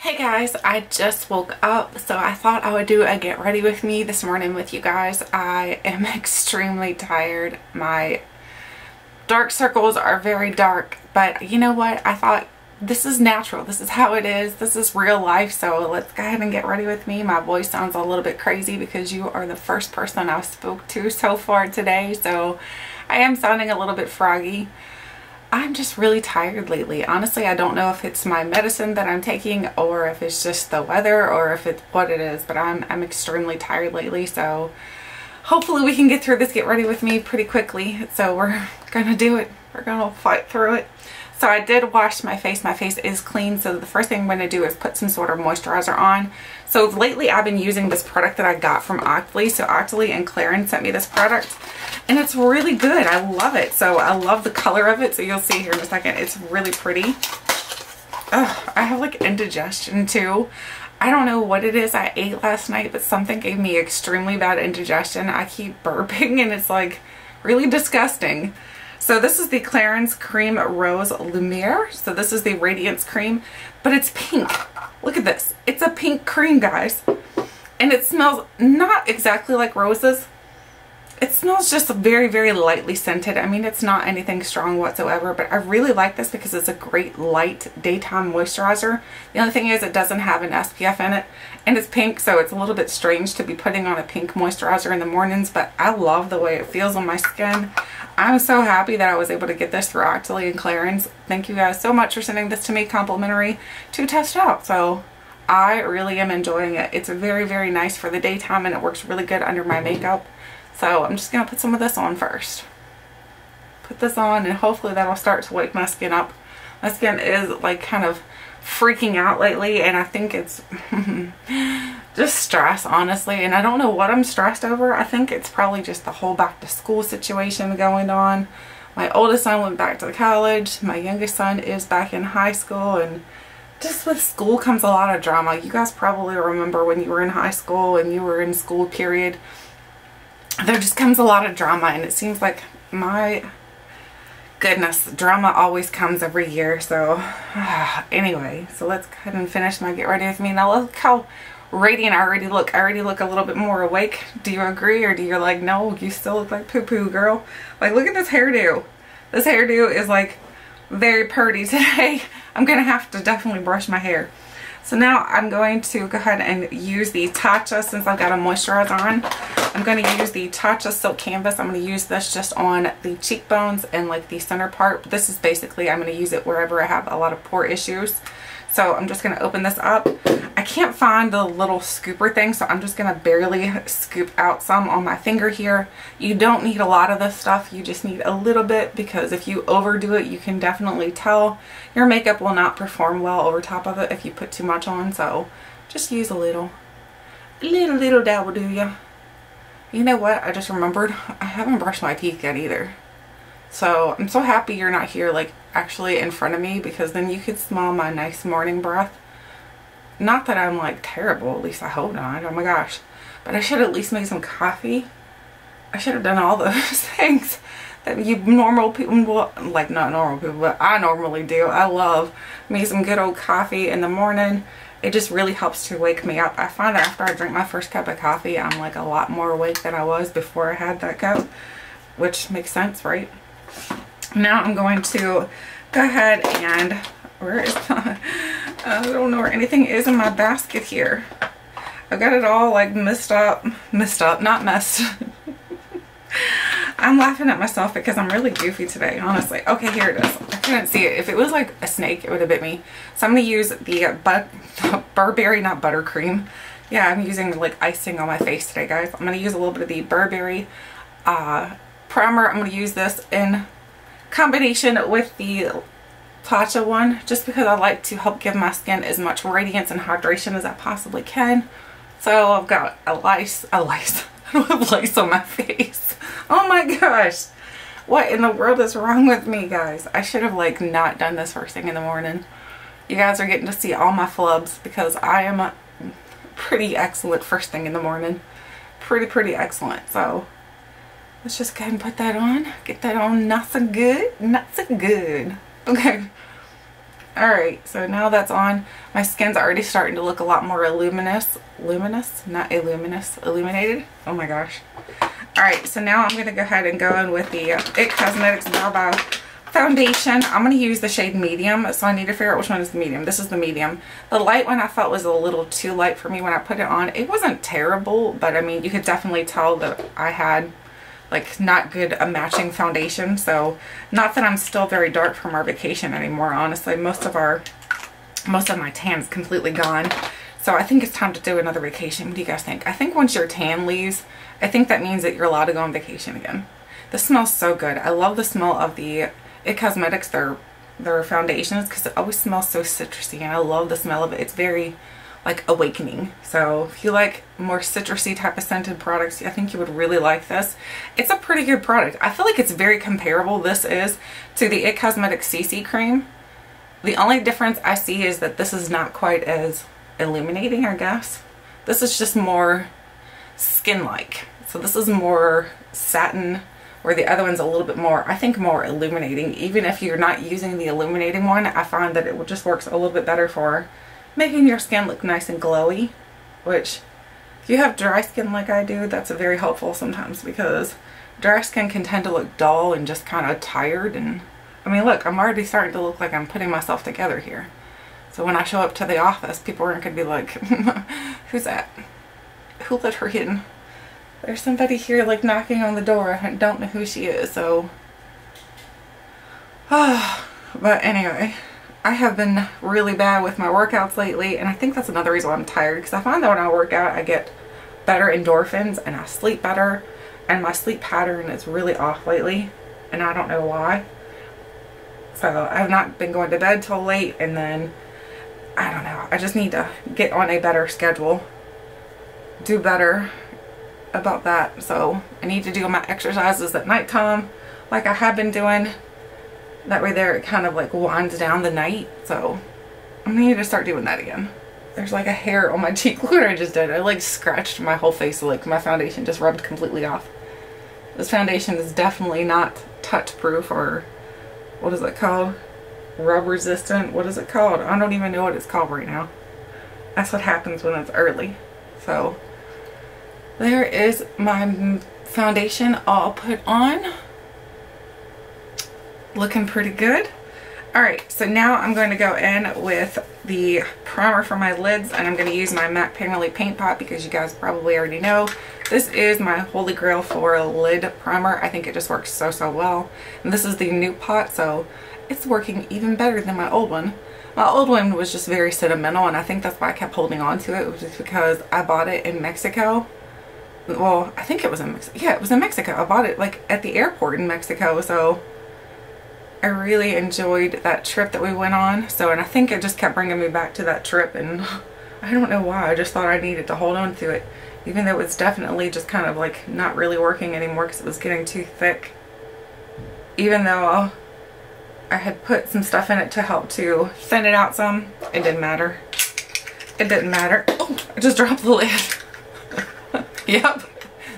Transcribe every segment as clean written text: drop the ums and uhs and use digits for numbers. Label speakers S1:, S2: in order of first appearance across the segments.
S1: Hey guys, I just woke up, so I thought I would do a get ready with me this morning with you guys. I am extremely tired. My dark circles are very dark, but you know what? I thought this is natural. This is how it is. This is real life, so let's go ahead and get ready with me. My voice sounds a little bit crazy because you are the first person I've spoke to so far today, so I am sounding a little bit froggy. I'm just really tired lately. Honestly, I don't know if it's my medicine that I'm taking or if it's just the weather or if it's what it is, but I'm extremely tired lately. So hopefully we can get through this get ready with me pretty quickly. So we're gonna do it. We're gonna fight through it. So I did wash my face. My face is clean. So the first thing I'm going to do is put some sort of moisturizer on. So lately I've been using this product that I got from Octoly. So Octoly and Clarence sent me this product and it's really good. I love it. So I love the color of it. So you'll see here in a second. It's really pretty. Ugh, I have like indigestion too. I don't know what it is I ate last night, but something gave me extremely bad indigestion. I keep burping and it's like really disgusting. So this is the Clarins Cream Rose Lumiere. So this is the Radiance cream, but it's pink. Look at this. It's a pink cream, guys. And it smells not exactly like roses. It smells just very, very lightly scented. I mean, it's not anything strong whatsoever, but I really like this because it's a great light daytime moisturizer. The only thing is it doesn't have an SPF in it and it's pink, so it's a little bit strange to be putting on a pink moisturizer in the mornings, but I love the way it feels on my skin. I'm so happy that I was able to get this through Octoly and Clarins. Thank you guys so much for sending this to me complimentary to test out. So I really am enjoying it. It's very, very nice for the daytime and it works really good under my makeup. So I'm just going to put some of this on first. Put this on and hopefully that'll start to wake my skin up. My skin is like kind of freaking out lately and I think it's just stress, honestly, and I don't know what I'm stressed over. I think it's probably just the whole back to school situation going on. My oldest son went back to college. My youngest son is back in high school, and just with school comes a lot of drama. You guys probably remember when you were in high school and you were in school period. There just comes a lot of drama and it seems like, my goodness, drama always comes every year. So anyway, so let's go ahead and finish my get ready with me. Now look how radiant I already look. I already look a little bit more awake. Do you agree, or do you like, no, you still look like poo poo, girl? Like, look at this hairdo. This hairdo is like very pretty today. I'm gonna have to definitely brush my hair. So now I'm going to go ahead and use the Tatcha. Since I've got a moisturizer on, I'm going to use the Tatcha Silk Canvas. I'm going to use this just on the cheekbones and like the center part. This is basically, I'm going to use it wherever I have a lot of pore issues. So I'm just going to open this up. I can't find the little scooper thing, so I'm just going to barely scoop out some on my finger here. You don't need a lot of this stuff. You just need a little bit, because if you overdo it, you can definitely tell your makeup will not perform well over top of it if you put too much on. So just use a little dab will do ya. You know what? I just remembered I haven't brushed my teeth yet either. So I'm so happy you're not here like actually in front of me, because then you could smell my nice morning breath. Not that I'm like terrible, at least I hope not. Oh my gosh. But I should at least make some coffee. I should have done all those things that you normal people, well, like not normal people, but I normally do. I love me some good old coffee in the morning. It just really helps to wake me up. I find that after I drink my first cup of coffee, I'm like a lot more awake than I was before I had that cup, which makes sense, right? Now I'm going to go ahead and, where is that? I don't know where anything is in my basket here. I've got it all like messed up, not messed. I'm laughing at myself because I'm really goofy today, honestly. Okay, here it is. I couldn't see it. If it was like a snake, it would have bit me. So I'm going to use the Burberry, not buttercream. Yeah, I'm using like icing on my face today, guys. I'm going to use a little bit of the Burberry primer. I'm going to use this in combination with the Tatcha one, just because I like to help give my skin as much radiance and hydration as I possibly can. So I've got a lice. I don't have lice on my face. Oh my gosh. What in the world is wrong with me, guys? I should have like not done this first thing in the morning. You guys are getting to see all my flubs because I am pretty excellent first thing in the morning. Pretty excellent. So let's just go ahead and put that on. Get that on not so good. Not so good. Okay. Alright, so now that's on. My skin's already starting to look a lot more luminous. Luminous? Not illuminous. Illuminated? Oh my gosh. Alright, so now I'm going to go ahead and go in with the IT Cosmetics Bye Bye foundation. I'm going to use the shade medium, so I need to figure out which one is the medium. This is the medium. The light one I felt was a little too light for me when I put it on. It wasn't terrible, but I mean, you could definitely tell that I had like not good a matching foundation. So not that I'm still very dark from our vacation anymore, honestly. Most of my tan's completely gone. So I think it's time to do another vacation. What do you guys think? I think once your tan leaves, I think that means that you're allowed to go on vacation again. This smells so good. I love the smell of the IT Cosmetics, their foundations, because it always smells so citrusy, and I love the smell of it. It's very like awakening. So if you like more citrusy type of scented products, I think you would really like this. It's a pretty good product. I feel like it's very comparable, this is, to the IT Cosmetics CC cream. The only difference I see is that this is not quite as illuminating, I guess. This is just more skin-like. So this is more satin, where the other one's a little bit more, I think, more illuminating. Even if you're not using the illuminating one, I find that it just works a little bit better for making your skin look nice and glowy, which if you have dry skin like I do, that's very helpful sometimes, because dry skin can tend to look dull and just kind of tired. And I mean, look, I'm already starting to look like I'm putting myself together here. So when I show up to the office, people aren't going to be like, who's that? Who let her in? There's somebody here like knocking on the door. I don't know who she is, so. But anyway, I have been really bad with my workouts lately, and I think that's another reason why I'm tired, because I find that when I work out, I get better endorphins and I sleep better, and my sleep pattern is really off lately, and I don't know why. So I've not been going to bed till late, and then I don't know, I just need to get on a better schedule, do better about that. So I need to do my exercises at nighttime like I have been doing. That way there it kind of like winds down the night. So I'm gonna need to start doing that again. There's like a hair on my cheek. Look what I just did. I like scratched my whole face, like my foundation just rubbed completely off. This foundation is definitely not touch proof, or what is it called? Rub resistant. What is it called? I don't even know what it's called right now. That's what happens when it's early. So there is my foundation all put on. Looking pretty good. Alright, so now I'm going to go in with the primer for my lids, and I'm going to use my MAC Painterly Paint Pot, because you guys probably already know this is my holy grail for a lid primer. I think it just works so well. And this is the new pot, so it's working even better than my old one. My old one was just very sentimental, and I think that's why I kept holding on to it, which is because I bought it in Mexico. Well, I think it was in Mexico. Yeah, it was in Mexico. I bought it like at the airport in Mexico, so I really enjoyed that trip that we went on. So, and I think it just kept bringing me back to that trip, and I don't know why. I just thought I needed to hold on to it, even though it's definitely just kind of like not really working anymore because it was getting too thick. Even though I had put some stuff in it to help to thin it out some, it didn't matter. It didn't matter. Oh, I just dropped the lid. Yep,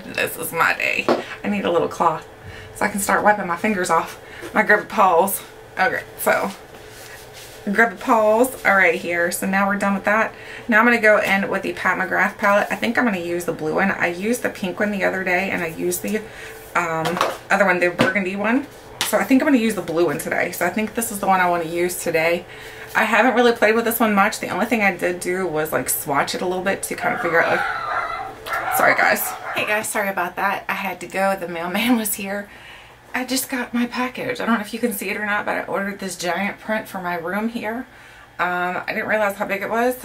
S1: this is my day. I need a little cloth so I can start wiping my fingers off. My grubby paws. Okay, so grubby paws are right here. So now we're done with that. Now I'm going to go in with the Pat McGrath palette. I think I'm going to use the blue one. I used the pink one the other day, and I used the other one, the burgundy one. So I think I'm going to use the blue one today. So I think this is the one I want to use today. I haven't really played with this one much. The only thing I did do was like swatch it a little bit to kind of figure out like... Sorry guys. Hey guys, sorry about that. I had to go. The mailman was here. I just got my package. I don't know if you can see it or not, but I ordered this giant print for my room here. I didn't realize how big it was.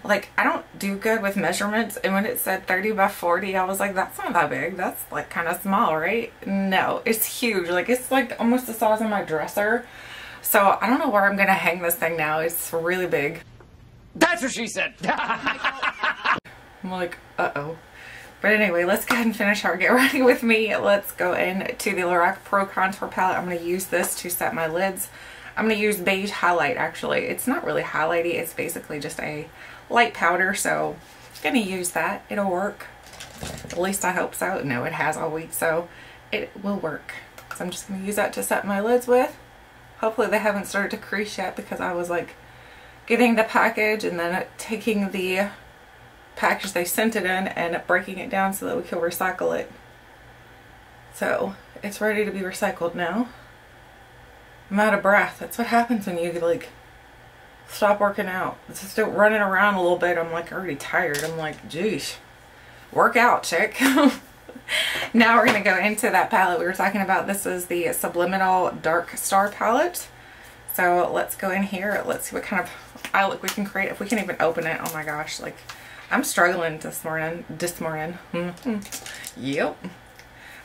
S1: Like, I don't do good with measurements, and when it said 30 by 40, I was like, that's not that big. That's like kind of small, right? No, it's huge. Like, it's like almost the size of my dresser. So I don't know where I'm gonna hang this thing now. It's really big.
S2: That's what she said.
S1: I'm like, uh-oh. But anyway, let's go ahead and finish our get ready with me. Let's go into the Lorac Pro Contour palette. I'm going to use this to set my lids. I'm going to use beige highlight, actually. It's not really highlighty. It's basically just a light powder. So I'm going to use that. It'll work. At least I hope so. No, it has all week, so it will work. So I'm just going to use that to set my lids with. Hopefully they haven't started to crease yet, because I was like getting the package and then taking the package they sent it in and breaking it down so that we could recycle it. So it's ready to be recycled now. I'm out of breath. That's what happens when you like stop working out. It's just running around a little bit. I'm like already tired. I'm like, geez, work out, chick. Now we're going to go into that palette we were talking about. This is the Subliminal Darkstar palette. So let's go in here. Let's see what kind of eye look we can create. If we can even open it. Oh my gosh. Like, I'm struggling this morning. Yep.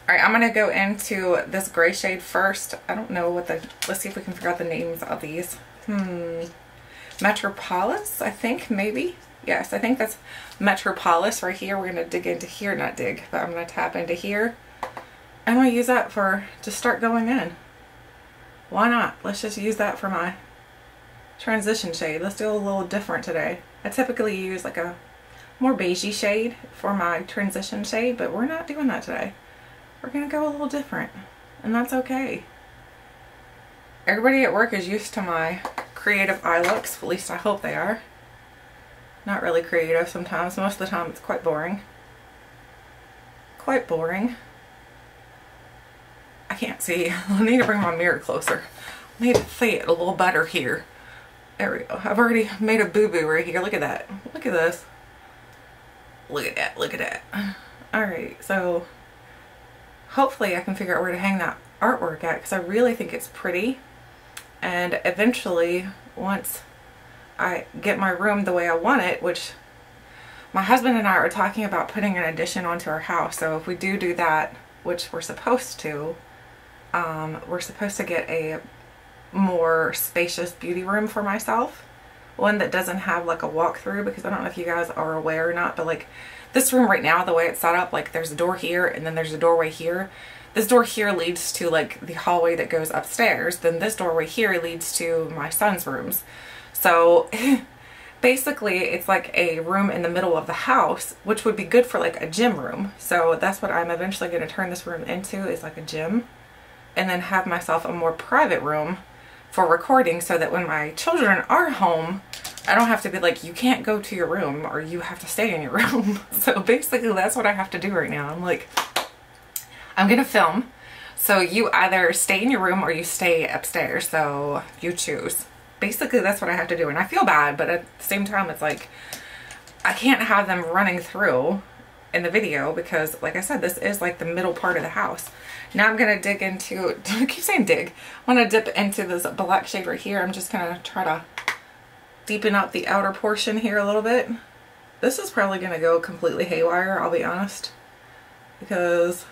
S1: Alright, I'm going to go into this gray shade first. I don't know what the... Let's see if we can figure out the names of these. Metropolis, I think, maybe. Yes, I think that's Metropolis right here. We're going to dig into here. Not dig, but I'm going to tap into here. I'm going to use that to start going in. Why not? Let's just use that for my transition shade. Let's do a little different today. I typically use like a more beigey shade for my transition shade, but we're not doing that today. We're going to go a little different, and that's okay. Everybody at work is used to my creative eye looks. At least I hope they are. Not really creative sometimes. Most of the time it's quite boring. Quite boring. I can't see. I need to bring my mirror closer. I need to see it a little better here. There we go. I've already made a boo-boo right here. Look at that. Look at this. Look at that. Look at that. Alright, so hopefully I can figure out where to hang that artwork at, because I really think it's pretty. And eventually, once I get my room the way I want it, which my husband and I are talking about putting an addition onto our house. So if we do that, which we're supposed to get a more spacious beauty room for myself. One that doesn't have like a walkthrough, because I don't know if you guys are aware or not, but like this room right now, the way it's set up, like there's a door here and then there's a doorway here. This door here leads to like the hallway that goes upstairs. Then this doorway here leads to my son's rooms. So basically it's like a room in the middle of the house, which would be good for like a gym room. So that's what I'm eventually going to turn this room into, is like a gym, and then have myself a more private room for recording, so that when my children are home, I don't have to be like, you can't go to your room, or you have to stay in your room. So basically that's what I have to do right now. I'm like, I'm gonna film, so you either stay in your room or you stay upstairs, so you choose. Basically that's what I have to do, and I feel bad, but at the same time it's like I can't have them running through in the video, because like I said, this is like the middle part of the house. Now I'm gonna dig into, I keep saying dig, I want to dip into this black shade right here. I'm just gonna try to deepen up the outer portion here a little bit. This is probably gonna go completely haywire, I'll be honest, because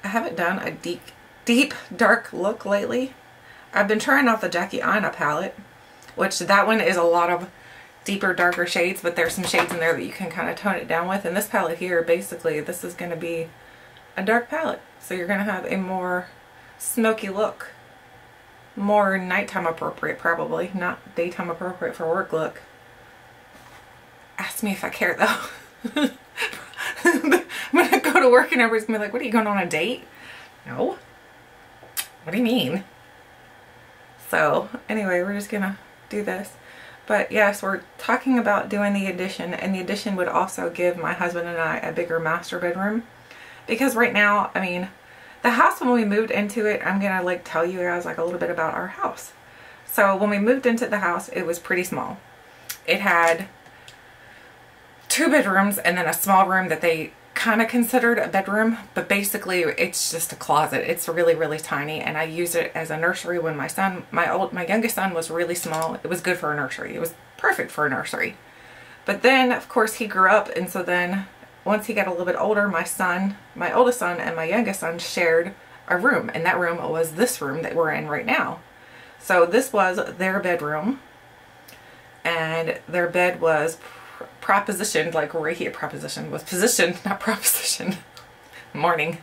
S1: I haven't done a deep dark look lately. I've been trying out the Jackie Aina palette, which that one is a lot of deeper, darker shades, but there's some shades in there that you can kind of tone it down with. And this palette here, basically, this is going to be a dark palette. So you're going to have a more smoky look. More nighttime appropriate, probably. Not daytime appropriate for work look. Ask me if I care, though. I'm going to go to work and everybody's going to be like, what, are you going on a date? No. What do you mean? So, anyway, we're just going to do this. But yes, we're talking about doing the addition, and the addition would also give my husband and I a bigger master bedroom. Because right now, I mean, the house, when we moved into it, I'm going to like tell you guys like a little bit about our house. So when we moved into the house, it was pretty small. It had 2 bedrooms and then a small room that they kind of considered a bedroom, but basically it's just a closet. It's really, really tiny, and I used it as a nursery when my son, my youngest son, was really small. It was good for a nursery. It was perfect for a nursery. But then of course he grew up, and so then once he got a little bit older, my oldest son and my youngest son shared a room, and that room was this room that we're in right now. So this was their bedroom, and their bed was propositioned like right here. Was positioned, not propositioned. Morning.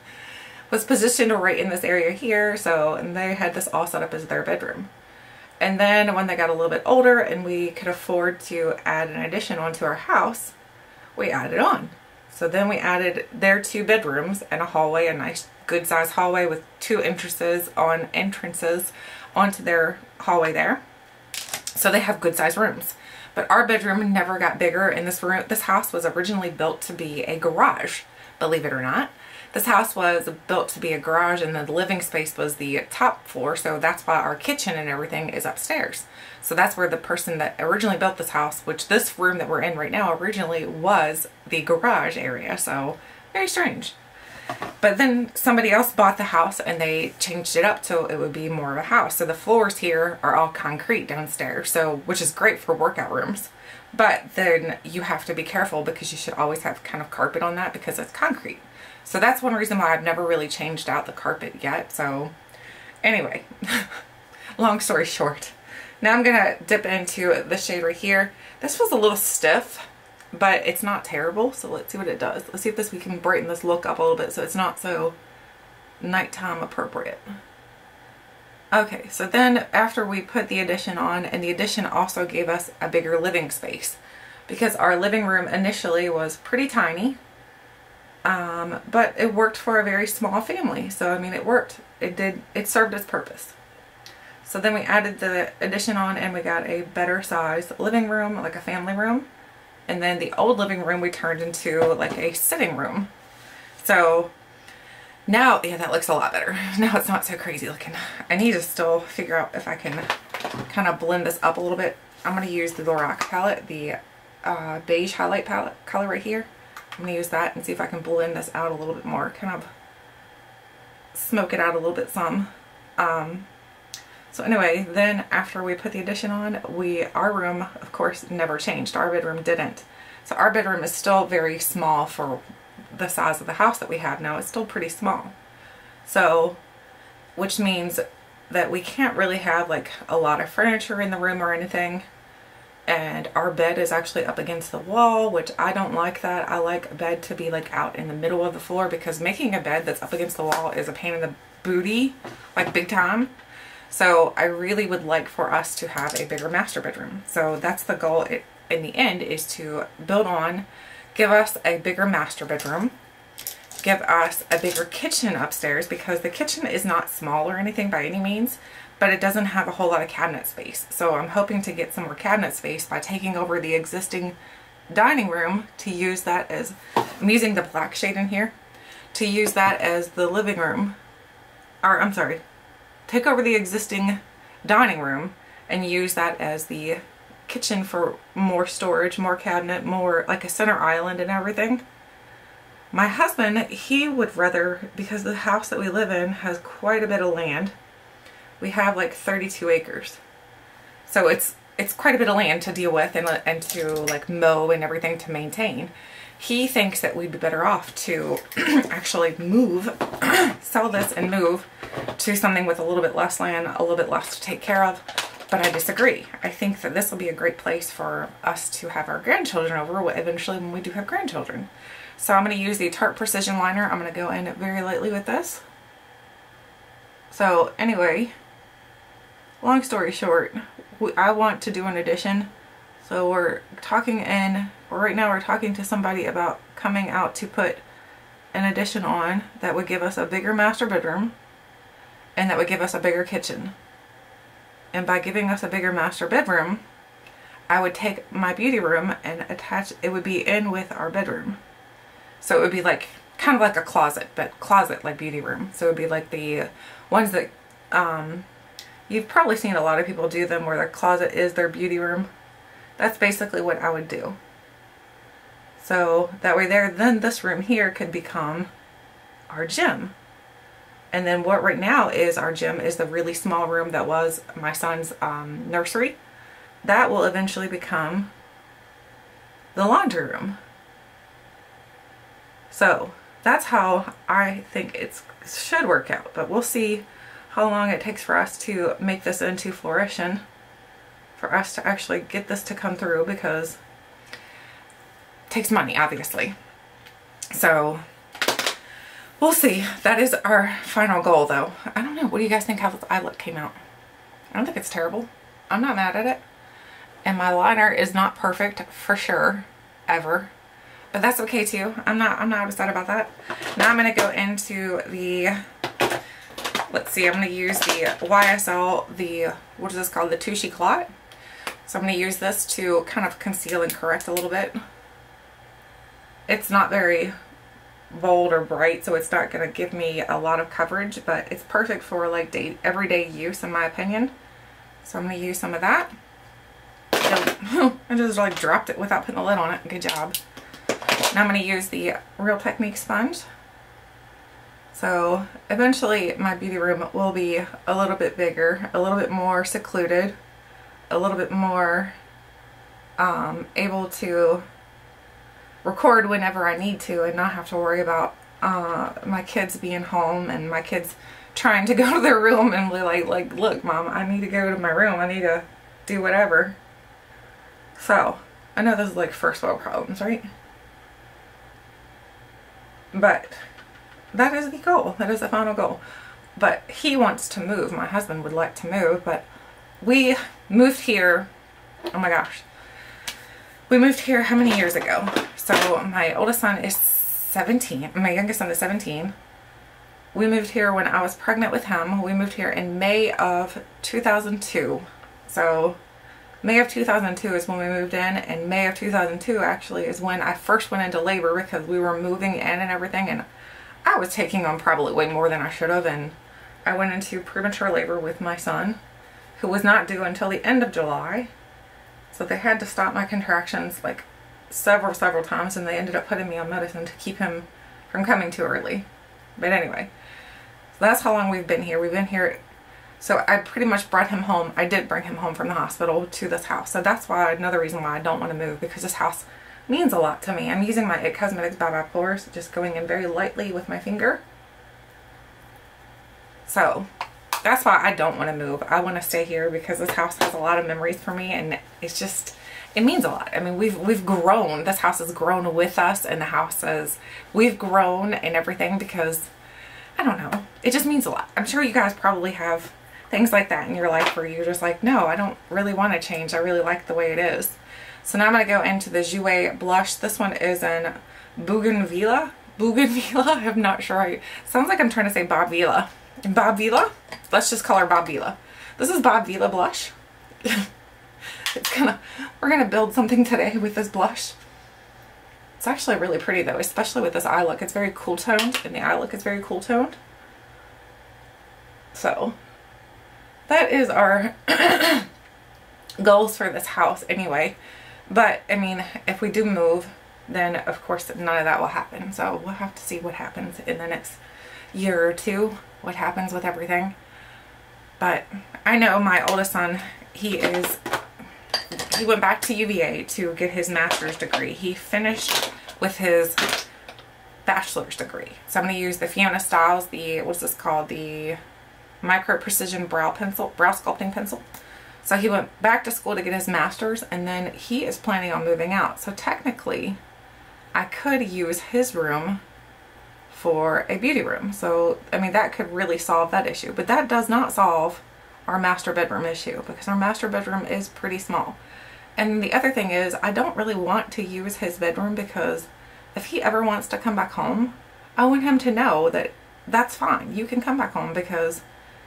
S1: Was positioned right in this area here. So, and they had this all set up as their bedroom. And then when they got a little bit older and we could afford to add an addition onto our house, we added on. So then we added their 2 bedrooms and a hallway, a nice good sized hallway with 2 entrances on onto their hallway there. So they have good sized rooms. But our bedroom never got bigger, and this house was originally built to be a garage, believe it or not. This house was built to be a garage, and the living space was the top floor, so that's why our kitchen and everything is upstairs. So that's where the person that originally built this house, which this room that we're in right now originally was the garage area, so very strange. But then somebody else bought the house and they changed it up so it would be more of a house. So the floors here are all concrete downstairs, so which is great for workout rooms. But then you have to be careful because you should always have kind of carpet on that because it's concrete. So that's one reason why I've never really changed out the carpet yet. So anyway, long story short, now I'm gonna dip into the shade right here. This was a little stiff, but it's not terrible, so let's see what it does. Let's see if we can brighten this look up a little bit so it's not so nighttime appropriate. Okay, so then after we put the addition on, and the addition also gave us a bigger living space because our living room initially was pretty tiny, but it worked for a very small family. So I mean, it worked. It served its purpose. So then we added the addition on and we got a better size living room, like a family room. And then the old living room we turned into like a sitting room. So now, yeah, that looks a lot better. Now it's not so crazy looking. I need to still figure out if I can kind of blend this up a little bit. I'm going to use the Lorac palette, the beige highlight palette color right here. I'm going to use that and see if I can blend this out a little bit more. Kind of smoke it out a little bit some. So anyway, then after we put the addition on, our room, of course, never changed. Our bedroom didn't. So our bedroom is still very small for the size of the house that we have now. It's still pretty small. So, which means that we can't really have like a lot of furniture in the room or anything. And our bed is actually up against the wall, which I don't like that. I like a bed to be like out in the middle of the floor because making a bed that's up against the wall is a pain in the booty, like big time. So I really would like for us to have a bigger master bedroom. So that's the goal in the end, is to build on, give us a bigger master bedroom, give us a bigger kitchen upstairs, because the kitchen is not small or anything by any means, but it doesn't have a whole lot of cabinet space. So I'm hoping to get some more cabinet space by taking over the existing dining room to use that as, I'm using the black shade in here, to use that as the living room, or I'm sorry, take over the existing dining room and use that as the kitchen for more storage, more cabinet, more like a center island and everything. My husband, he would rather, because the house that we live in has quite a bit of land. We have like 32 acres. So it's quite a bit of land to deal with and to like mow and everything to maintain. He thinks that we'd be better off to actually move, sell this and move to something with a little bit less land, a little bit less to take care of. But I disagree. I think that this will be a great place for us to have our grandchildren over eventually when we do have grandchildren. So I'm going to use the Tarte Precision Liner. I'm going to go in very lightly with this. So anyway, long story short, I want to do an addition. So right now we're talking to somebody about coming out to put an addition on that would give us a bigger master bedroom and that would give us a bigger kitchen. And by giving us a bigger master bedroom, I would take my beauty room and attach, it would be in with our bedroom. So it would be like, kind of like a closet, but closet like beauty room. So it would be like the ones that, you've probably seen a lot of people do them where their closet is their beauty room. That's basically what I would do. So that way then this room here could become our gym. And then what right now is our gym is the really small room that was my son's nursery. That will eventually become the laundry room. So that's how I think it should work out. But we'll see how long it takes for us to make this into fruition, for us to actually get this to come through, because it takes money, obviously. So we'll see. That is our final goal, though. I don't know. What do you guys think how this eye look came out? I don't think it's terrible. I'm not mad at it. And my liner is not perfect for sure, ever. But that's okay too. I'm not upset about that. Now I'm going to go into the Let's see, I'm going to use the YSL, what is this called? The Touche Éclat. So I'm going to use this to kind of conceal and correct a little bit. It's not very bold or bright, so it's not going to give me a lot of coverage, but it's perfect for like everyday use in my opinion. So I'm going to use some of that. I just like dropped it without putting the lid on it. Good job. Now I'm going to use the Real Technique sponge. So eventually my beauty room will be a little bit bigger, a little bit more secluded, a little bit more able to record whenever I need to and not have to worry about my kids being home and my kids trying to go to their room and be like, look Mom, I need to go to my room, I need to do whatever. So I know this is like first world problems, right? But that is the goal. That is the final goal. But he wants to move. My husband would like to move, but we moved here, oh my gosh. We moved here how many years ago? So my oldest son is 17. My youngest son is 17. We moved here when I was pregnant with him. We moved here in May of 2002. So May of 2002 is when we moved in, and May of 2002 actually is when I first went into labor because we were moving in and everything, and I was taking on probably way more than I should have, and I went into premature labor with my son, who was not due until the end of July. So they had to stop my contractions like several times, and they ended up putting me on medicine to keep him from coming too early. But anyway, so that's how long we've been here. We've been here. So I pretty much brought him home. I did bring him home from the hospital to this house. So that's why, another reason why I don't want to move, because this house means a lot to me. I'm using my Cosmetics Bye Bye Pores, just going in very lightly with my finger. So that's why I don't want to move. I want to stay here because this house has a lot of memories for me, and it's just, it means a lot. I mean, we've grown. This house has grown with us, and the house has, we've grown and everything because, I don't know, it just means a lot. I'm sure you guys probably have things like that in your life where you're just like, no, I don't really want to change. I really like the way it is. So now I'm going to go into the Jouer blush. This one is in Bougainvillea. I'm not sure. Sounds like I'm trying to say Bobvilla. Bobvillea? Let's just call her Bobvillea. This is Bobvillea blush. We're gonna build something today with this blush. It's actually really pretty though, especially with this eye look. It's very cool toned, and the eye look is very cool toned. So that is our goals for this house anyway. But I mean, if we do move, then of course none of that will happen. So we'll have to see what happens in the next year or two, what happens with everything. But I know my oldest son, he went back to UVA to get his master's degree. He finished with his bachelor's degree. So I'm going to use the Fiona Stiles, what's this called? The Micro Precision Brow Sculpting Pencil. So he went back to school to get his master's, and then he is planning on moving out. So technically, I could use his room for a beauty room. So, I mean, that could really solve that issue. But that does not solve our master bedroom issue, because our master bedroom is pretty small. And the other thing is, I don't really want to use his bedroom, because if he ever wants to come back home, I want him to know that that's fine. You can come back home, because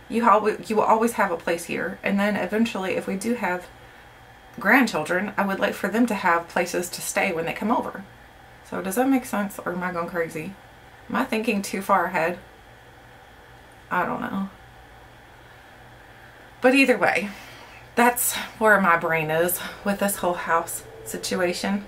S1: you will always have a place here. And then eventually, if we do have grandchildren, I would like for them to have places to stay when they come over. So does that make sense, or am I going crazy? Am I thinking too far ahead? I don't know. But either way, that's where my brain is with this whole house situation.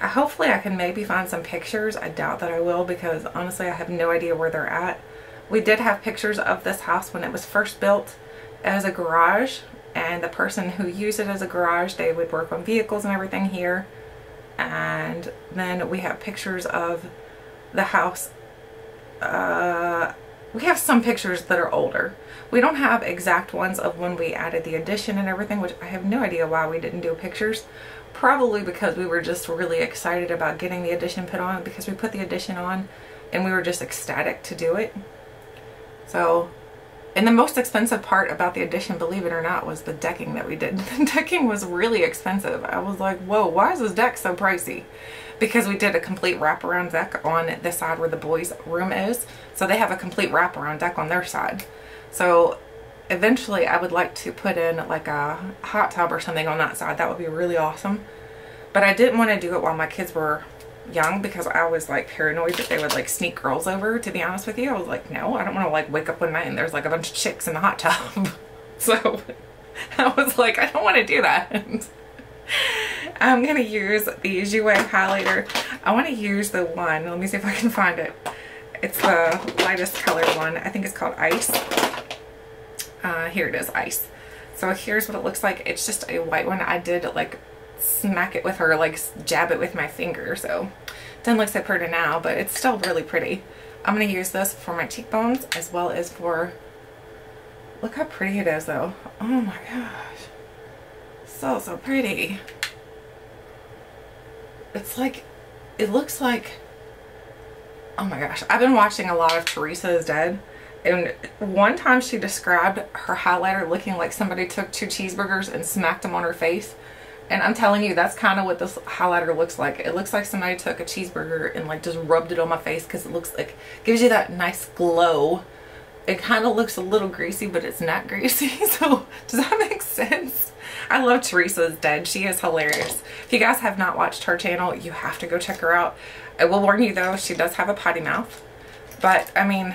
S1: Hopefully I can maybe find some pictures. I doubt that I will, because honestly I have no idea where they're at. We did have pictures of this house when it was first built as a garage, and the person who used it as a garage, they would work on vehicles and everything here. And then we have pictures of the house. We have some pictures that are older. We don't have exact ones of when we added the addition and everything, which I have no idea why we didn't do pictures. Probably because we were just really excited about getting the addition put on, because we put the addition on and we were just ecstatic to do it. So, and the most expensive part about the addition, believe it or not, was the decking that we did. The decking was really expensive. I was like, whoa, why is this deck so pricey? Because we did a complete wraparound deck on the side where the boys' room is. So they have a complete wraparound deck on their side. So eventually I would like to put in like a hot tub or something on that side. That would be really awesome. But I didn't want to do it while my kids were young because I was like paranoid that they would like sneak girls over, to be honest with you. I was like, no, I don't want to like wake up one night and there's like a bunch of chicks in the hot tub. So I was like, I don't want to do that. I'm going to use the Jouer highlighter. I want to use the one, let me see if I can find it. It's the lightest colored one. I think it's called Ice. Here it is, Ice. So here's what it looks like. It's just a white one. I did like smack it with her, like jab it with my finger, so it doesn't look so pretty now, but it's still really pretty. I'm going to use this for my cheekbones as well as for, look how pretty it is though. Oh my gosh, so pretty. It's like, it looks like, oh my gosh, I've been watching a lot of Teresa is Dead, and one time she described her highlighter looking like somebody took 2 cheeseburgers and smacked them on her face. And I'm telling you, that's kind of what this highlighter looks like. It looks like somebody took a cheeseburger and like just rubbed it on my face, because it looks like, gives you that nice glow. It kind of looks a little greasy, but it's not greasy. So does that make sense? I love Teresa's Dead. She is hilarious. If you guys have not watched her channel, you have to go check her out. I will warn you though, she does have a potty mouth. But I mean,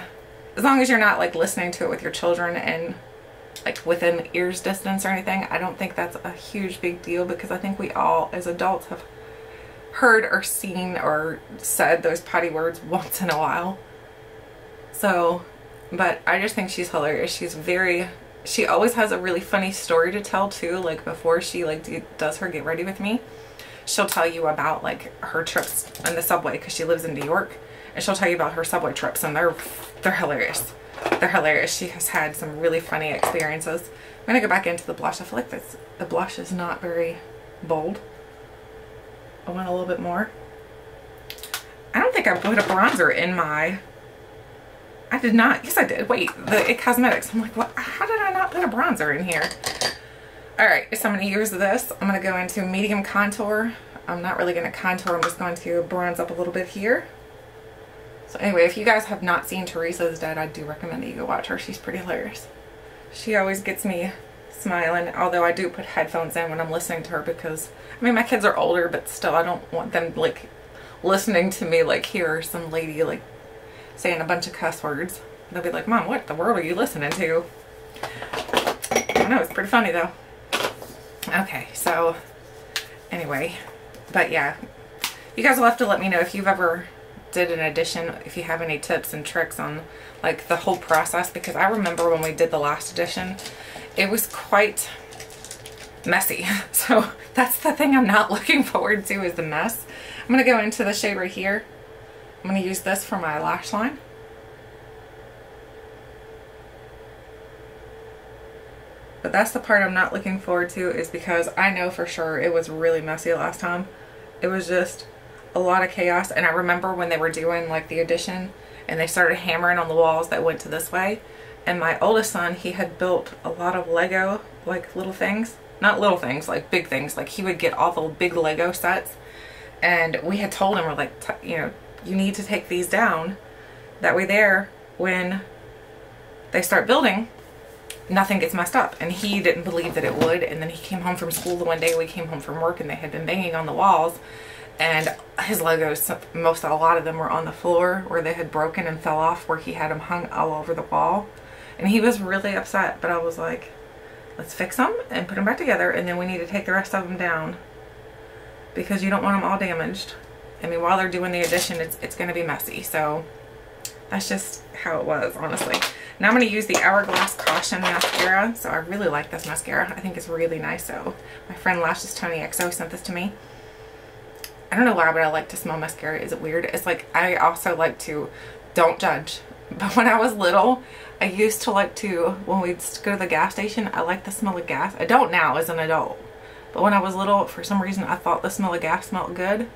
S1: as long as you're not like listening to it with your children and like within ear's distance or anything, I don't think that's a huge big deal, because I think we all as adults have heard or seen or said those potty words once in a while. So, but I just think she's hilarious. She always has a really funny story to tell too. Like before she like does her Get Ready With Me, she'll tell you about like her trips on the subway, because she lives in New York, and she'll tell you about her subway trips, and they're hilarious. They're hilarious. She has had some really funny experiences. I'm going to go back into the blush. I feel like the blush is not very bold. I want a little bit more. I don't think I put a bronzer in my... I did not. Yes, I did. Wait, the Cosmetics. I'm like, what? How did I not put a bronzer in here? Alright, so I'm going to use this. I'm going to go into medium contour. I'm not really going to contour. I'm just going to bronze up a little bit here. So anyway, if you guys have not seen Teresa's Dead, I do recommend that you go watch her. She's pretty hilarious. She always gets me smiling, although I do put headphones in when I'm listening to her, because, I mean, my kids are older, but still, I don't want them, like, listening to me, like, hear some lady, like, saying a bunch of cuss words. They'll be like, Mom, what the world are you listening to? I don't know, it's pretty funny, though. Okay, so, anyway, but yeah. You guys will have to let me know if you've ever did an edition, if you have any tips and tricks on like the whole process, because I remember when we did the last edition, it was quite messy. So that's the thing I'm not looking forward to, is the mess. I'm going to go into the shade right here. I'm going to use this for my lash line. But that's the part I'm not looking forward to, is because I know for sure it was really messy last time. It was just a lot of chaos. And I remember when they were doing like the addition and they started hammering on the walls that went to this way, and my oldest son, he had built a lot of Lego, like little things, not little things, like big things. Like he would get all the big Lego sets, and we had told him, we're like, you know, you need to take these down, that way there, when they start building, nothing gets messed up. And he didn't believe that it would. And then he came home from school the one day, we came home from work, and they had been banging on the walls, and his Legos, a lot of them were on the floor where they had broken and fell off, where he had them hung all over the wall. And he was really upset, but I was like, let's fix them and put them back together, and then we need to take the rest of them down, because you don't want them all damaged. I mean, while they're doing the addition, it's going to be messy. So that's just how it was, honestly. Now I'm going to use the Hourglass Caution Mascara. So I really like this mascara. I think it's really nice. So my friend Lashes Tony XO sent this to me. I don't know why, but I like to smell mascara. Is it weird? It's like, I also like to, don't judge, but when I was little, I used to like to, when we'd go to the gas station, I like the smell of gas. I don't now as an adult, but when I was little, for some reason, I thought the smell of gas smelled good.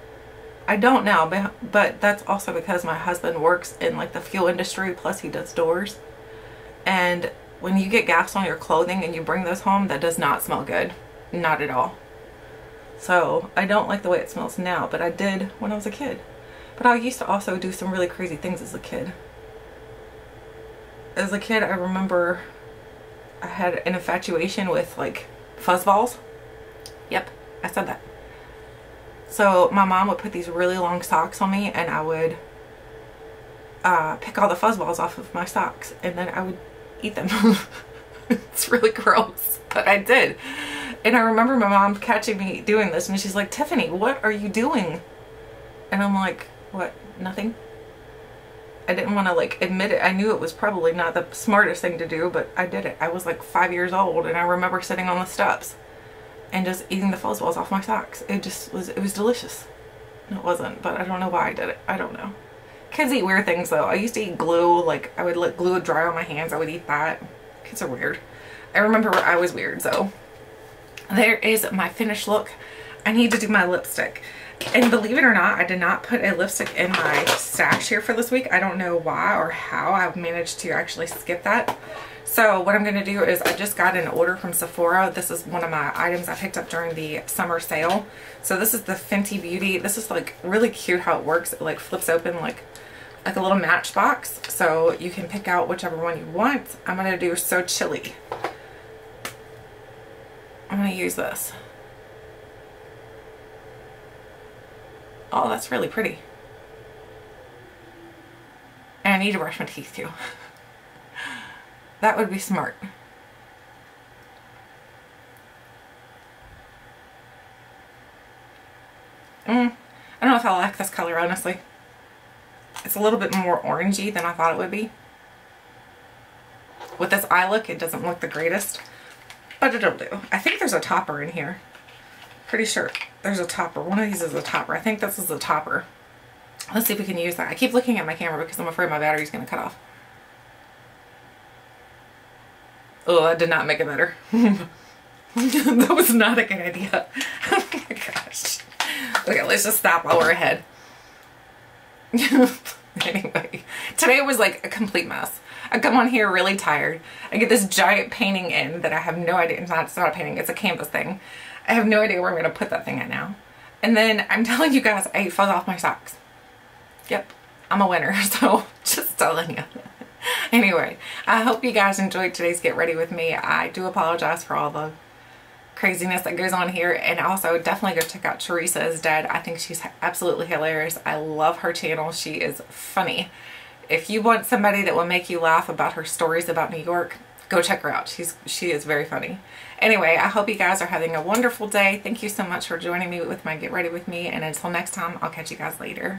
S1: I don't now, but that's also because my husband works in like the fuel industry, plus he does doors. And when you get gas on your clothing and you bring those home, that does not smell good. Not at all. So I don't like the way it smells now, but I did when I was a kid. But I used to also do some really crazy things as a kid. as a kid, I remember I had an infatuation with like fuzz balls. Yep, I said that. So my mom would put these really long socks on me, and I would pick all the fuzz balls off of my socks, and then I would eat them. It's really gross, but I did. And I remember my mom catching me doing this, and she's like, Tiffany, what are you doing? And I'm like, what? Nothing. I didn't want to like admit it. I knew it was probably not the smartest thing to do, but I did it. I was like 5 years old, and I remember sitting on the steps and just eating the fuzz balls off my socks. It was delicious. It wasn't, but I don't know why I did it. I don't know. Kids eat weird things though. I used to eat glue. Like I would let glue dry on my hands. I would eat that. Kids are weird. I remember I was weird. So there is my finished look. I need to do my lipstick. And believe it or not, I did not put a lipstick in my stash here for this week. I don't know why or how I've managed to actually skip that. So what I'm going to do is I just got an order from Sephora. This is one of my items I picked up during the summer sale. So this is the Fenty Beauty. This is like really cute how it works. It like flips open like a little matchbox. So you can pick out whichever one you want. I'm going to do So Chilly. I'm going to use this. Oh, that's really pretty. And I need to brush my teeth too. That would be smart. I don't know if I like this color, honestly. It's a little bit more orangey than I thought it would be. With this eye look, it doesn't look the greatest, but it'll do. I think there's a topper in here. Pretty sure there's a topper. One of these is a topper. I think this is a topper. Let's see if we can use that. I keep looking at my camera because I'm afraid my battery's going to cut off. Oh, that did not make it better. That was not a good idea. Oh my gosh. Okay, let's just stop while we're ahead. Anyway, today was like a complete mess. I come on here really tired. I get this giant painting in that I have no idea. It's not a painting, it's a canvas thing. I have no idea where I'm going to put that thing at now. And then I'm telling you guys, I ate fuzz off my socks. Yep, I'm a winner, so just telling you. Anyway, I hope you guys enjoyed today's Get Ready With Me. I do apologize for all the craziness that goes on here, and also definitely go check out Teresa Is Dead. I think she's absolutely hilarious. I love her channel. She is funny. If you want somebody that will make you laugh about her stories about New York, go check her out. She is very funny. Anyway, I hope you guys are having a wonderful day. Thank you so much for joining me with my Get Ready With Me, and until next time, I'll catch you guys later.